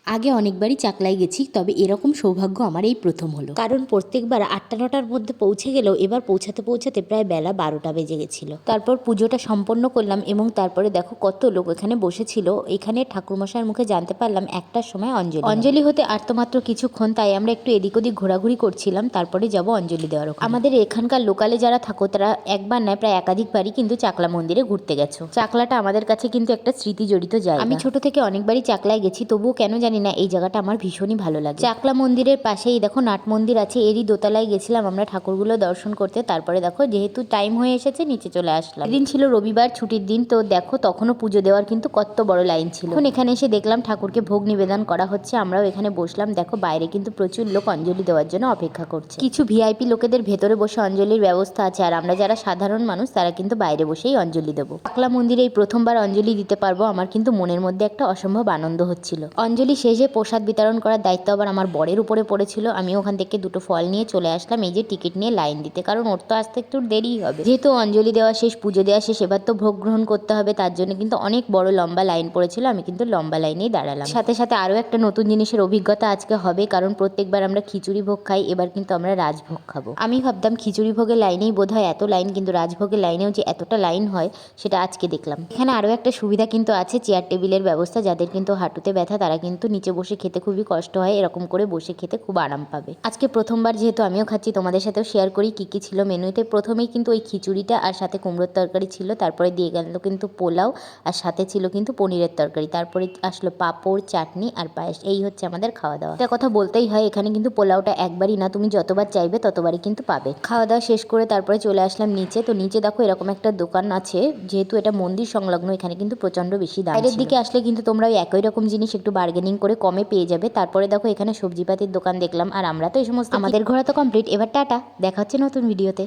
আগে অনেকবারই চাকলায় গেছি, তবে এরকম সৌভাগ্য আমার এই প্রথম হলো। কারণ প্রত্যেকবার 8টা-9টার মধ্যে পৌঁছে গেলেও এবার পৌঁছাতে পৌঁছাতে প্রায় বেলা 12টা বেজে গেছিল। তারপর পুজোটা সম্পন্ন করলাম এবং তারপরে দেখো কত লোক এখানে বসেছিল। এখানে ঠাকুরমশাইয়ের মুখে জানতে পারলাম 1টার সময় অঞ্জলি হতে আর তো মাত্র কিছুক্ষণ, তাই আমরা একটু এদিক ওদিক ঘোরাঘুরি করছিলাম। তারপরে যাব অঞ্জলি দেওয়ার ওখানে। আমাদের এখানকার লোকালে যারা থাকো তারা একবার নয় প্রায় একাধিকবারই কিন্তু চাকলা মন্দিরে ঘুরতে গেছো। চাকলাটা আমাদের কাছে কিন্তু একটা স্মৃতি জড়িত জায়গা। আমি ছোট থেকে অনেকবারই চাকলায় গেছি, তবুও কেন জানি না এই জায়গাটা আমার ভীষণই ভালো লাগে। চাকলা মন্দিরের পাশেই দেখো নাট মন্দির আছে, এরই দোতলায় গেছিলাম আমরা ঠাকুরগুলো দর্শন করতে। তারপরে দেখো যেহেতু টাইম হয়ে এসেছে নিচে চলে আসলাম। এদিন ছিল রবিবার, ছুটির দিন, তো দেখো তখনও পুজো দেওয়ার কিন্তু কত বড় লাইন ছিল। এখন এখানে এসে দেখলাম ঠাকুরকে ভোগ নিবেদন করা হচ্ছে, আমরাও এখানে বসলাম। দেখো বাইরে কিন্তু প্রচুর লোক অঞ্জলি দেওয়ার জন্য অপেক্ষা করছে। কিছু ভিআইপি লোকেদের ভেতরে বসে অঞ্জলির ব্যবস্থা আছে, আর আমরা যারা সাধারণ মানুষ তারা কিন্তু বাইরে বসেই অঞ্জলি দেবো। চাকলা মন্দিরে এই প্রথমবার অঞ্জলি দিতে পারবো, আমার কিন্তু মনের মধ্যে একটা অসম্ভব আনন্দ হচ্ছিল। অঞ্জলি শেষে প্রসাদ বিতরণ করার দায়িত্ব আবার আমার বরের উপরে পড়েছিল। আমি ওখান থেকে দুটো ফল নিয়ে চলে আসলাম এই যে টিকিট নিয়ে লাইন দিতে, কারণ ওর তো আসতে একটু দেরিই হবে। যেহেতু অঞ্জলি দেওয়া শেষ, পুজো দেওয়া শেষ, এবার তো ভোগ গ্রহণ করতে হবে, তার জন্য কিন্তু অনেক বড় লম্বা লাইন পড়েছিল। আমি কিন্তু লম্বা লাইনেই দাঁড়ালাম। সাথে সাথে আরও একটা নতুন জিনিসের অভিজ্ঞতা আজকে হবে, কারণ প্রত্যেকবার আমরা খিচুড়ি ভোগ খাই, এবার কিন্তু আমরা রাজভোগ খাবো। আমি ভাবতাম খিচুড়ি ভোগের লাইনেই বোধহয় এত লাইন, কিন্তু রাজভোগের লাইনেও যে এতটা লাইন হয় সেটা আজকে দেখলাম। এখানে আরও একটা সুবিধা কিন্তু আছে, চেয়ার টেবিলের ব্যবস্থা। যাদের কিন্তু হাঁটুতে ব্যথা তারা কিন্তু নিচে বসে খেতে খুবই কষ্ট হয়, এরকম করে বসে খেতে খুব আরাম পাবে। আজকে প্রথমবার যেহেতু আমিও খাচ্ছি, তোমাদের সাথেও শেয়ার করি কী কী ছিল মেনুতে। প্রথমেই কিন্তু ওই খিচুড়িটা আর সাথে কুমড়োর তরকারি ছিল, তারপরে দিয়ে গেল কিন্তু পোলাও, আর সাথে ছিল কিন্তু পনিরের তরকারি, তারপরে আসলো পাঁপড়, চাটনি আর পায়েস। এই হচ্ছে আমাদের খাওয়া দাওয়া। একটা কথা বলতেই হয়, এখানে কিন্তু পোলাওটা একবারই না, তুমি যতবার চাইবে ততবারই কিন্তু পাবে। খাওয়া দাওয়া শেষ করে তারপরে চলে আসলাম নিচে। তো নিচে দেখো এরকম একটা দোকান আছে, যেহেতু এটা মন্দির সংলগ্ন এখানে কিন্তু প্রচণ্ড বেশি দাম। বাইরের দিকে আসলে কিন্তু তোমরা ওই একই রকম জিনিস একটু বার্গেনিং করে কমে পেয়ে যাবে। তারপরে দেখো এখানে সবজিপাতির দোকান দেখলাম, আর আমরা তো এই সমস্ত আমাদের ঘোরা তো কমপ্লিট। এবার টাটা, দেখা হচ্ছে নতুন ভিডিওতে।